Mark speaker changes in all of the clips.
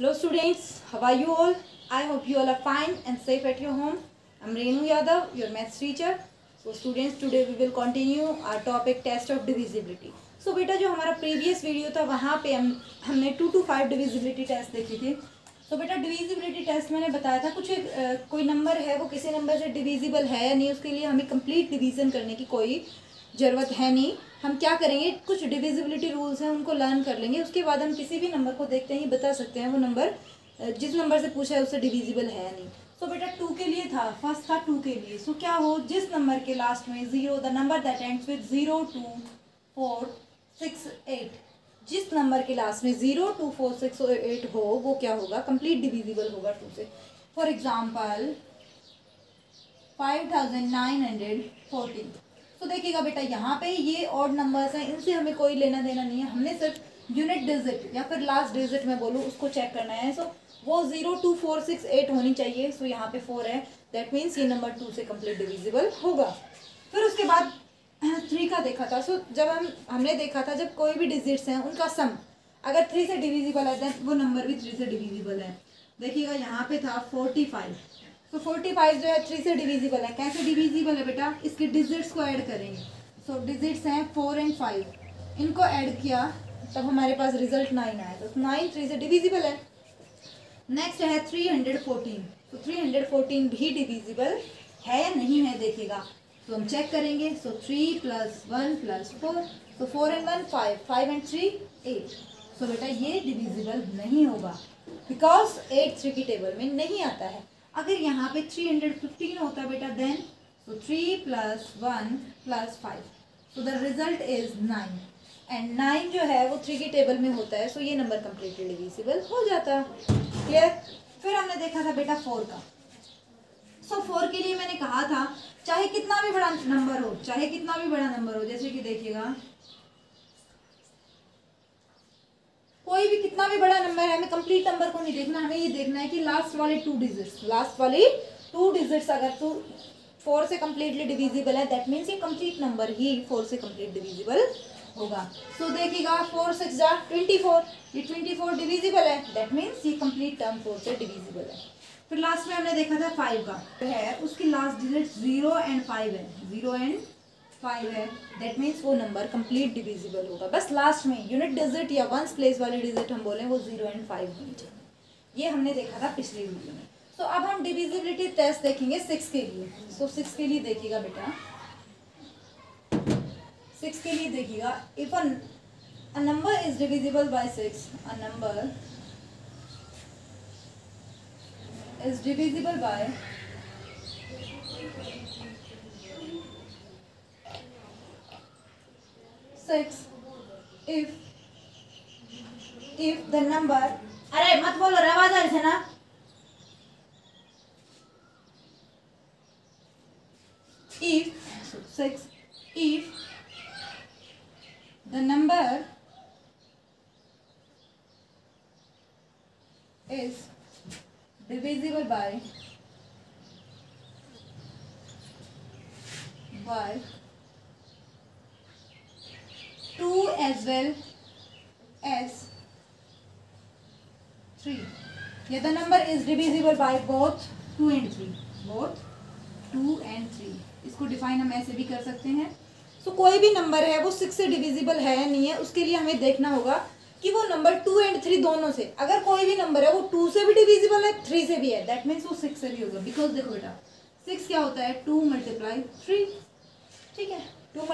Speaker 1: Hello students, how are you all? I hope you all are fine and safe at your home. I'm Renu Yadav, your maths teacher. So students, today we will continue our topic test of divisibility. So बेटा जो हमारा previous video था वहाँ पे हमने 2 to 5 divisibility test देखी थी. तो बेटा divisibility test मैंने बताया था कुछ कोई नंबर है वो किसी नंबर से divisible है या नहीं, उसके लिए हमें complete division करने की कोई ज़रूरत है नहीं. हम क्या करेंगे, कुछ डिविजिबिलिटी रूल्स हैं उनको लर्न कर लेंगे. उसके बाद हम किसी भी नंबर को देखते ही बता सकते हैं वो नंबर जिस नंबर से पूछा है उससे डिविजिबल है या नहीं. तो बेटा 2 के लिए था, फर्स्ट था 2 के लिए. सो क्या हो, जिस नंबर के लास्ट में 0, the number that ends with 0, 2, 4, 6, 8, जिस नंबर के लास्ट में 0, 2, 4, 6 और 8 हो वो क्या होगा, कंप्लीट डिविजिबल होगा 2 से. For example 5914. तो देखिएगा बेटा यहाँ पे ये ऑड नंबर्स हैं, इनसे हमें कोई लेना देना नहीं है. हमने सिर्फ यूनिट डिजिट या फिर लास्ट डिजिट में बोलूँ उसको चेक करना है. सो वो 0, 2, 4, 6, 8 होनी चाहिए. सो यहाँ पे 4 है, दैट मीन्स ये नंबर 2 से कंप्लीट डिविजिबल होगा. फिर उसके बाद 3 का देखा था. सो जब हमने देखा था जब कोई भी डिजिट्स हैं उनका सम अगर 3 से डिविजिबल है देन वो नंबर भी 3 से डिविजिबल है. देखिएगा यहाँ पे था 45. तो 45 जो है 3 से डिविजिबल है. कैसे डिविजिबल है बेटा, इसके डिजिट्स को ऐड करेंगे. सो डिजिट्स हैं 4 और 5, इनको ऐड किया तब हमारे पास रिजल्ट 9 आया. तो 9 3 से डिविजिबल है. नेक्स्ट है 314. तो 314 भी डिविजिबल है या नहीं है देखिएगा. तो हम चेक करेंगे. सो 3 + 1 + 4. तो 4 and 1 5, 5 and 3 8. सो बेटा ये डिविजिबल नहीं होगा बिकॉज 8 3 की टेबल में नहीं आता है. अगर यहाँ पे 315 होता बेटा देन तो 3 + 1 + 5. So the result is 9 and 9 जो है वो 3 की टेबल में होता है. सो ये नंबर कम्प्लीटली डिविजिबल हो जाता. क्लियर. फिर हमने देखा था बेटा 4 का. सो 4 के लिए मैंने कहा था चाहे कितना भी बड़ा नंबर हो, चाहे कितना भी बड़ा नंबर हो, जैसे कि देखिएगा कोई भी कितना भी बड़ा नंबर है, हमें कंप्लीट नंबर को नहीं देखना, हमें ये देखना है कि लास्ट वाले 2 डिजिट्स अगर 4 से कंप्लीटली डिविजिबल है दैट मीन्स ये कंप्लीट नंबर ही 4 से कंप्लीट डिविजिबल होगा. सो देखिएगा 4 6 जा 24. ये 24 डिविजिबल है, दैट मीन्स ये कंप्लीट टर्म 4 से डिविजिबल है. फिर लास्ट में हमने देखा था 5 का है, उसकी लास्ट डिजिट 0 and 5 है. 0 and 5 है, दैट मीन्स वो नंबर कंप्लीट डिविजिबल होगा. बस लास्ट में यूनिट डिजिट या वंस प्लेस वाली डिजिट हम बोलें वो 0 and 5 होनी चाहिए. ये हमने देखा था पिछले वीडियो में. तो अब हम डिविजिबिलिटी टेस्ट देखेंगे 6 के लिए. सो 6 के लिए देखिएगा बेटा, 6 के लिए देखिएगा. If a number is divisible by 6, a number is divisible by 6 if the number, अरे मत बोलो आवाज आ रही है ना. if the number is divisible by 2 as well as 3, या the number is divisible by both 2 and 3. इसको डिफाइन हम ऐसे भी कर सकते हैं. सो कोई भी नंबर है वो 6 से डिविजिबल है या नहीं है, उसके लिए हमें देखना होगा कि वो नंबर 2 and 3 दोनों से, अगर कोई भी नंबर है वो 2 से भी डिविजिबल है 3 से भी है, दैट मीन्स वो 6 से भी होगा. बिकॉज देखो बेटा 6 क्या होता है, 2 × 3. ठीक है, 2 ×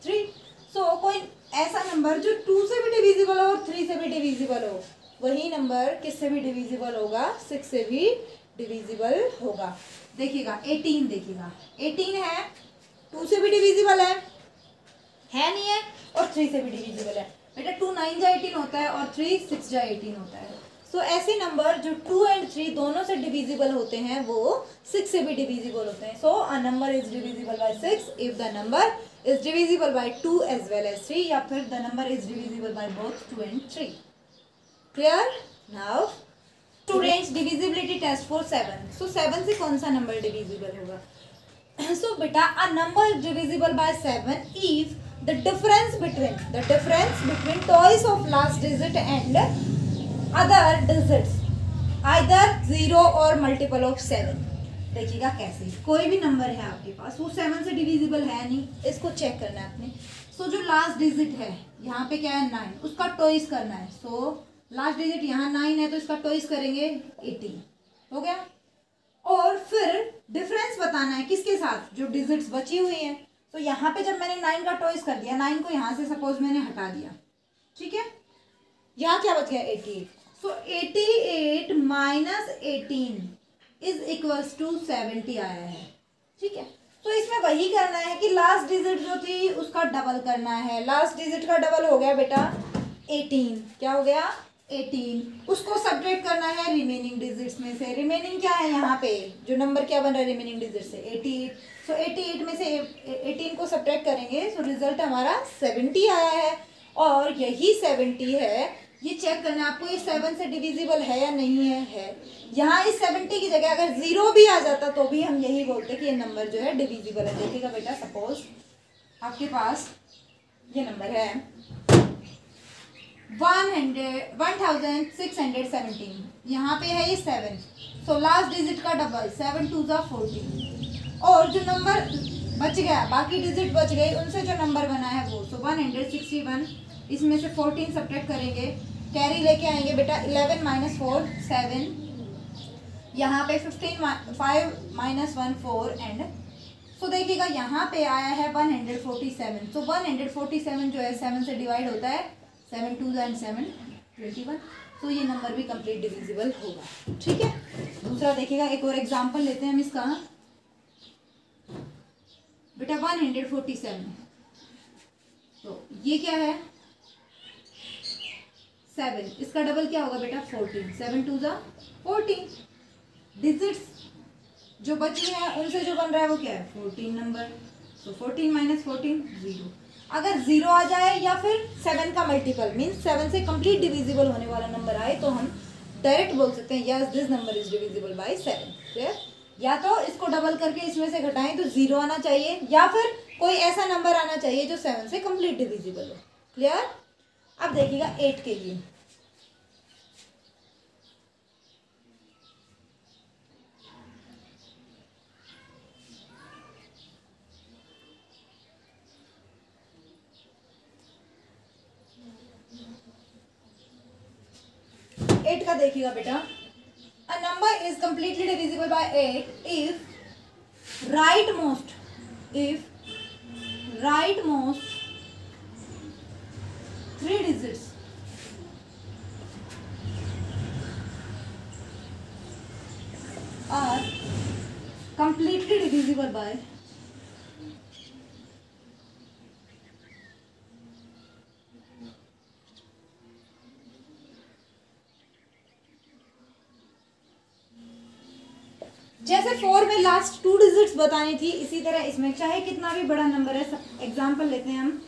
Speaker 1: 3. सो कोई ऐसा नंबर जो 2 से भी डिविजिबल हो और 3 से भी डिविजिबल हो, वही नंबर किससे भी डिविजिबल होगा, 6 से भी डिविजिबल होगा. देखिएगा 18. देखिएगा 18 है, 2 से भी डिविजिबल है नहीं है, और 3 से भी डिविजिबल है. बेटा 2 9 जा 18 होता है और 3 6 जा 18 होता है. सो ऐसे नंबर जो 2 and 3 दोनों से डिविजिबल होते हैं वो 6 से भी डिविजिबल होते हैं. So a number is divisible by 6 if the number is divisible by 2 as well as 3, या फिर the number is divisible by both 2 and 3. Clear. Now students divisibility test for 7. So 7 से कौन सा नंबर डिविजिबल होगा. So बेटा a number divisible by 7 if the difference between twice of last digit and other digits either 0 और multiple of 7। देखिएगा कैसे, कोई भी नंबर है आपके पास, वो 7 से डिविजिबल है नहीं, इसको चेक करना है आपने। सो जो लास्ट डिजिट है यहाँ पे क्या है 9, उसका टॉइस करना है। सो लास्ट डिजिट यहाँ 9 है तो इसका टॉइस करेंगे 18, हो गया। और फिर डिफरेंस बताना है किसके साथ, जो डिजिट्स बची हुई हैं। तो यहाँ पे जब मैंने 9 का टॉइस कर दिया, 9 को यहाँ से सपोज मैंने हटा दिया, ठीक है, यहाँ क्या बच गया 88। सो 88 माइनस 18 इज इक्वल्स टू 70 आया है, ठीक है। तो इसमें वही करना है कि लास्ट डिजिट जो थी उसका डबल करना है। लास्ट डिजिट का डबल हो गया बेटा 18, क्या हो गया 18, उसको सब्ट्रैक्ट करना है रिमेनिंग डिजिट्स में से। रिमेनिंग क्या है यहाँ पे, जो नंबर क्या बन रहा है रिमेनिंग डिजिट से 88। सो 88 में से 18 को सब्ट्रैक्ट करेंगे, सो रिजल्ट हमारा 70 आया है। और यही 70 है, ये चेक करना है आपको ये 7 से डिविजिबल है या नहीं है। यहाँ इस 70 की जगह अगर 0 भी आ जाता तो भी हम यही बोलते कि ये नंबर जो है डिविजिबल है। देखिएगा बेटा, सपोज आपके पास ये नंबर है 1617, यहाँ पे है ये 7, सो लास्ट डिजिट का डबल 7 2 ज़ा 14। और जो नंबर बच गया, बाकी डिजिट बच गई, उनसे जो नंबर बना है वो, सो 161, इसमें से 14 सब्ट्रैक्ट करेंगे, कैरी लेके आएंगे बेटा 11 माइनस 4 7, यहाँ पे 15 5 माइनस 1 4 एंड सो देखिएगा यहाँ पे आया है 147। सो 147 जो है 7 से डिवाइड होता है, 7 2 एंड 7 21। तो ये नंबर भी कंप्लीट डिविजिबल होगा, ठीक है। दूसरा देखिएगा, एक और एग्जांपल लेते हैं हम इसका बेटा 147। तो ये क्या है 7, इसका डबल क्या होगा बेटा 14, 7 2 ज़ा 14। डिजिट्स जो बची हैं उनसे जो बन रहा है वो क्या है 14 नंबर। सो 14 माइनस 14 0। अगर 0 आ जाए या फिर 7 का मल्टीपल मीन्स 7 से कंप्लीट डिविजिबल होने वाला नंबर आए तो हम डायरेक्ट बोल सकते हैं yes this number is divisible by 7। Clear? या तो इसको डबल करके इसमें से घटाएं तो 0 आना चाहिए, या फिर कोई ऐसा नंबर आना चाहिए जो 7 से कंप्लीट डिविजिबल हो। क्लियर? अब देखिएगा 8 के लिए। एट का देखिएगा बेटा, a number is completely divisible by 8 if right most 3 digits are completely divisible by जैसे 4 में लास्ट 2 डिजिट्स बतानी थी, इसी तरह इसमें चाहे कितना भी बड़ा नंबर है। सब एग्जांपल लेते हैं हम।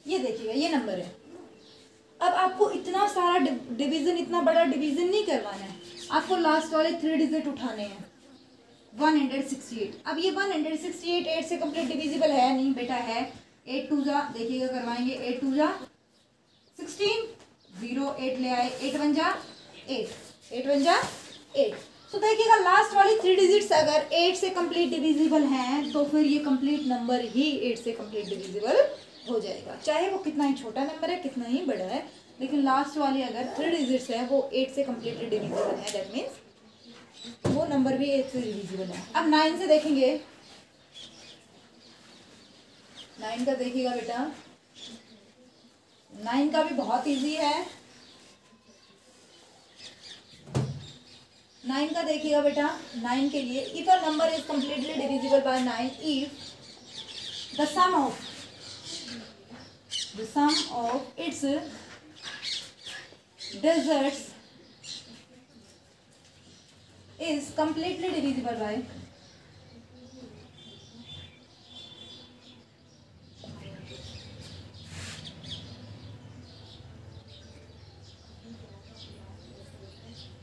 Speaker 1: ये देखिएगा ये नंबर है। अब आपको इतना सारा डिवीजन, इतना बड़ा डिवीजन नहीं करवाना है, आपको लास्ट वाले 3 डिजिट उठाने हैं। 168। अब ये 168 8 से कंप्लीट डिविजिबल है नहीं बेटा, है 8 2 ज़ा, देखिएगा करवाएंगे 8 2 ज़ा 16, 0 8 ले आए, 8 1 जा 8, 8 1 जा 8। सो देखिएगा लास्ट वाली 3 डिजिट्स अगर 8 से कंप्लीट डिविजिबल हैं तो फिर ये कंप्लीट नंबर ही 8 से कंप्लीट डिविजिबल हो जाएगा, चाहे वो कितना ही छोटा नंबर है कितना ही बड़ा है, लेकिन लास्ट वाली अगर 3 डिजिट्स है वो 8 से कंप्लीटली डिविजिबल है, दैट मीन्स वो नंबर भी 8 से डिविजिबल है। अब 9 से देखेंगे, 9 का देखिएगा बेटा, 9 का भी बहुत इजी है। 9 का देखिएगा बेटा, 9 के लिए if a number is completely divisible by 9 if the sum of its digits is completely divisible by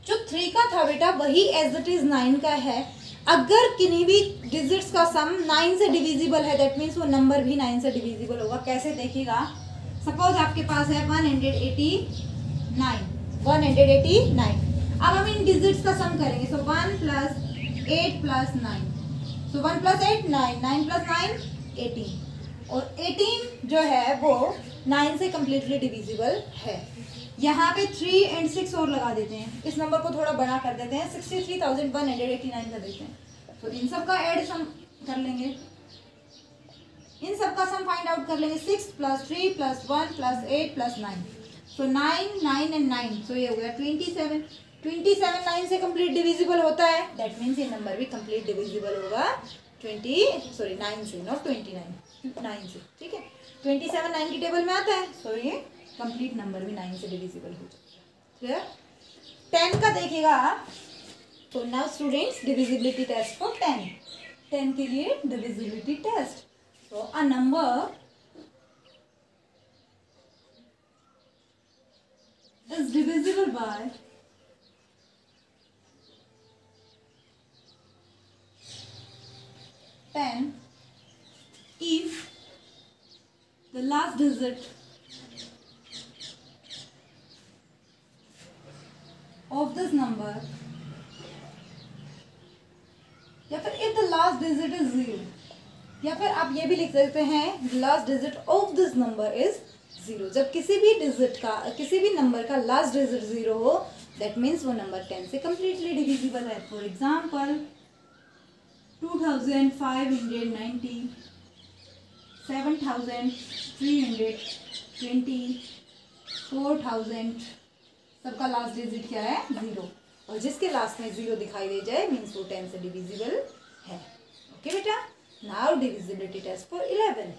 Speaker 1: जो 3 का था बेटा वही एज इट इज 9 का है। अगर किन्हीं भी डिजिट्स का सम 9 से डिविजिबल है दैट मीन्स वो नंबर भी 9 से डिविजिबल होगा। कैसे देखिएगा, सपोज आपके पास है 189। अब हम इन डिजिट्स का सम करेंगे। सो 1 + 8 + 9, सो 1 + 8 9, 9 + 9 18, और 18 जो है वो 9 से कम्प्लीटली डिविजिबल है। यहाँ पे 3 और 6 और लगा देते हैं, इस नंबर को थोड़ा बड़ा कर देते हैं, 63,189 कर देते हैं। तो इन सब का ऐड सम कर लेंगे, इन सब का सम फाइंड आउट कर लेंगे। 6 + 3 + 1 + 8 + 9, सो 9 9 और 9, सो ये हो गया 27। 27 9 से कंप्लीट डिविजिबल होता है, दैट मीन्स ये नंबर भी कंप्लीट डिविजिबल होगा 9 से, नॉट 29, 9 से, ठीक है। 27 9 की टेबल में आता है, सो ये कंप्लीट नंबर भी 9 से डिविजिबल होगा। क्लियर? 10 का देखिएगा। तो now students, divisibility test for 10 के लिए divisibility test. So a number is divisible by 10 if the last digit of this number, या फिर if the last digit is 0, या फिर आप ये भी लिख सकते हैं the last digit of this number is 0। जब किसी भी डिजिट का, किसी भी नंबर का लास्ट डिजिट 0 हो, दैट मीन्स वो नंबर 10 से कम्प्लीटली डिविजिबल है। फॉर एग्जाम्पल 2590, 7320, 4000, सबका लास्ट डिजिट क्या है? 0, और जिसके लास्ट में 0 दिखाई दे जाए मीन्स वो 10 से डिविजिबल है। ओके बेटा, now divisibility test for 11।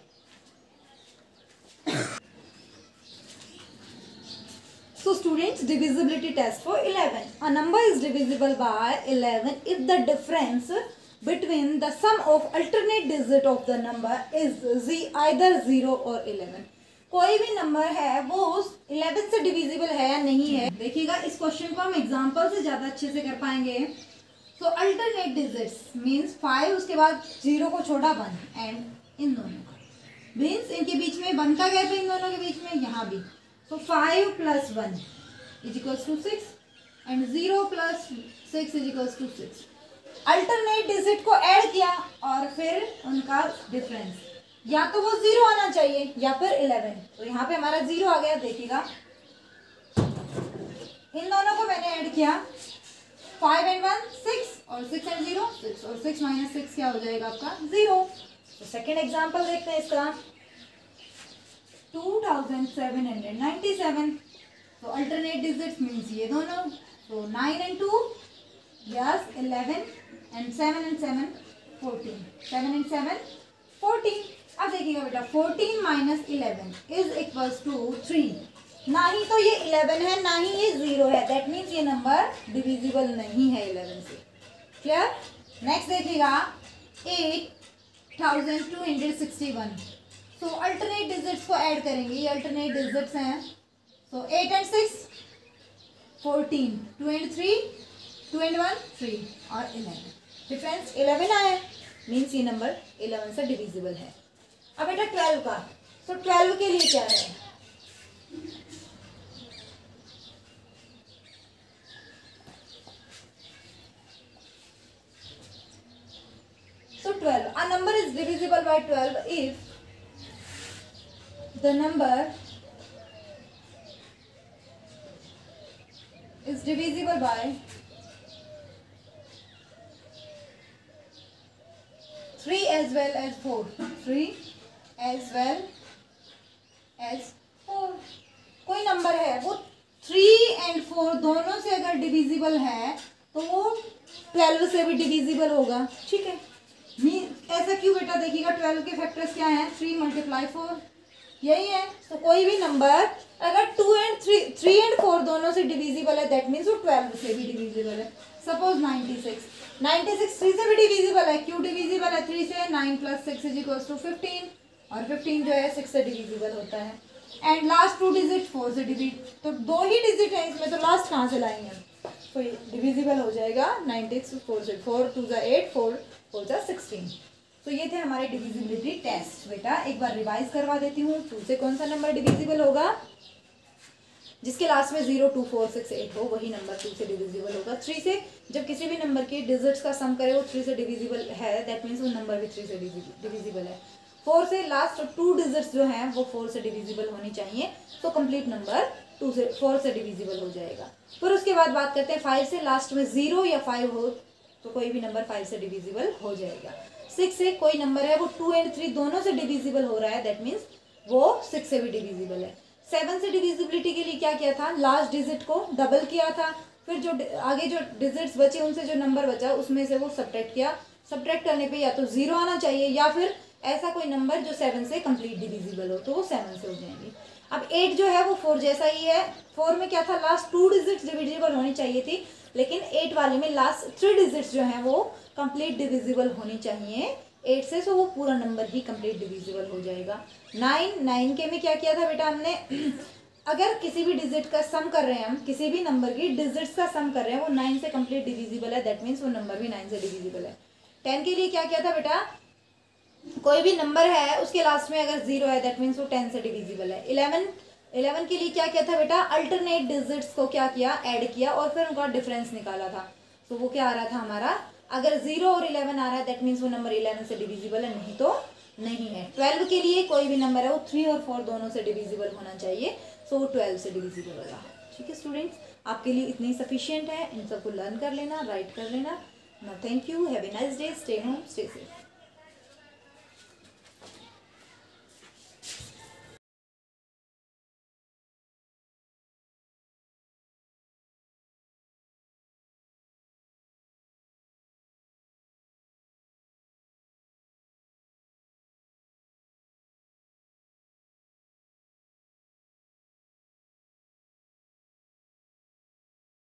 Speaker 1: So students, divisibility test for 11. A number is divisible by 11 if the difference between the sum of alternate digit of the number is either 0 or 11. कोई भी number है वो 11 से divisible है या नहीं है। देखिएगा, इस क्वेश्चन को हम एग्जांपल से ज़्यादा अच्छे से कर पाएंगे। सो अल्टरनेट डिजिट्स मीन्स 5, उसके बाद 0 को छोड़ा 1, एंड इन दोनों का मीन्स इनके बीच में 1 का गैप है, इन दोनों के बीच में, यहाँ भी। So 5 + 1 is equals to 6 and 0 + 6 is equals to 6। Alternate digit को ऐड किया और फिर उनका डिफरेंस, या तो वो 0 आना चाहिए या फिर 11। तो यहाँ पे हमारा 0 आ गया। देखिएगा, इन दोनों को मैंने ऐड किया, 5 and 1 6 और 6 and 0 6, और 6 - 6 क्या हो जाएगा आपका? 0। तो सेकेंड एग्जाम्पल देखते हैं इसका। 2797, तो अल्टरनेट डिजिट्स मीन्स ये दोनों, तो 9 and 2 yes 11, and 7 and 7 14, 7 and 7 14। अब देखिएगा बेटा, 14 - 11 इज इक्वल्स टू 3। ना ही तो ये 11 है, ना ही ये 0 है, दैट मीन्स ये नंबर डिविजिबल नहीं है 11 से। क्लियर? नेक्स्ट देखिएगा 8261। तो अल्टरनेट डिजिट्स को ऐड करेंगे, ये अल्टरनेट डिजिट्स हैं। सो 8 and 6 14, 2 and 3 2 and 1 3, और 11। डिफरेंस 11 आया, मीन्स ये नंबर 11 से डिविजिबल है। अब बेटा 12 का, सो 12 के लिए क्या है? सो 12, a number is divisible by 12 if the number is divisible by 3 as well as 4, 3 as well as 4। कोई नंबर है वो 3 and 4 दोनों से अगर डिविजिबल है तो वो 12 से भी डिविजिबल होगा। ठीक है, ऐसा क्यों बेटा? देखिएगा 12 के फैक्टर्स क्या हैं? 3 × 4 यही है। तो कोई भी नंबर अगर 2 and 3 and 4 दोनों से डिविजिबल है, दैट मीन्स वो 12 से भी डिविजिबल है। सपोज 96 3 से भी डिविजिबल है। क्यों डिविजिबल है 3 से? 9 + 6 is equals to 15, और 15 जो है 6 से डिविजिबल होता है। एंड लास्ट 2 डिजिट 4 से डिविजिबल, तो 2 ही डिजिट है इसमें, तो लास्ट कहाँ से लाएंगे? डिविजिबल हो जाएगा 96 4 से 4 2 जा 8 4 4 जा 16। तो ये थे हमारे डिविजिबिलिटी टेस्ट। बेटा एक बार रिवाइज करवा देती हूँ। 2 से कौन सा नंबर डिविजिबल होगा? जिसके लास्ट में 0 2 4 6 8 हो वही नंबर 2 से डिविजिबल होगा। 3 से जब किसी भी नंबर के डिजिट्स का सम करे वो 3 से डिविजिबल है, दैट मीन्स वो नंबर भी 3 से डिविजिबल है। 4 से लास्ट 2 डिजिट्स जो हैं वो 4 से डिविजिबल होनी चाहिए, तो कंप्लीट नंबर 2 से 4 से डिविजिबल हो जाएगा। फिर उसके बाद बात करते हैं 5 से लास्ट में 0 या 5 हो तो कोई भी नंबर 5 से डिविजिबल हो जाएगा। 6 से कोई नंबर है वो 2 और 3 दोनों से डिविजिबल हो रहा है, दैट मीन्स वो 6 से भी डिविजिबल है। 7 से डिविजिबिलिटी के लिए क्या किया था? लास्ट डिजिट को डबल किया था, फिर जो आगे जो डिजिट्स बचे उनसे जो नंबर बचा उसमें से वो सब्ट्रैक्ट किया। सब्ट्रैक्ट करने पे या तो 0 आना चाहिए या फिर ऐसा कोई नंबर जो 7 से कंप्लीट डिविजिबल हो, तो वो 7 से हो जाएंगे। अब 8 जो है वो 4 जैसा ही है। 4 में क्या था? लास्ट 2 डिजिट्स डिविजिबल होनी चाहिए थी, लेकिन 8 वाले में लास्ट 3 डिजिट्स जो हैं वो कंप्लीट डिविजिबल होनी चाहिए 8 से, सो वो पूरा नंबर ही कंप्लीट डिविजिबल हो जाएगा। 9 के में क्या किया था बेटा हमने? अगर किसी भी डिजिट का सम कर रहे हैं, हम किसी भी नंबर की डिजिट्स का सम कर रहे हैं, वो 9 से कंप्लीट डिविजिबल है, दैट मीन्स वो नंबर भी 9 से डिविजिबल है। 10 के लिए क्या किया था बेटा? कोई भी नंबर है उसके लास्ट में अगर 0 है दैट मीन्स वो 10 से डिविजिबल है। 11 के लिए क्या किया था बेटा? अल्टरनेट डिजिट्स को क्या किया? ऐड किया और फिर उनका डिफरेंस निकाला था। तो वो क्या आ रहा था हमारा? अगर 0 और 11 आ रहा है दैट मीन्स वो नंबर 11 से डिविजिबल है, नहीं तो नहीं है। 12 के लिए कोई भी नंबर है वो 3 और 4 दोनों से डिविजिबल होना चाहिए, सो वो 12 से डिविजिबल होगा। ठीक है स्टूडेंट्स, आपके लिए इतनी सफिशियंट है, इन सबको लर्न कर लेना, राइट कर लेना। Thank you, have a nice day, stay home, stay safe.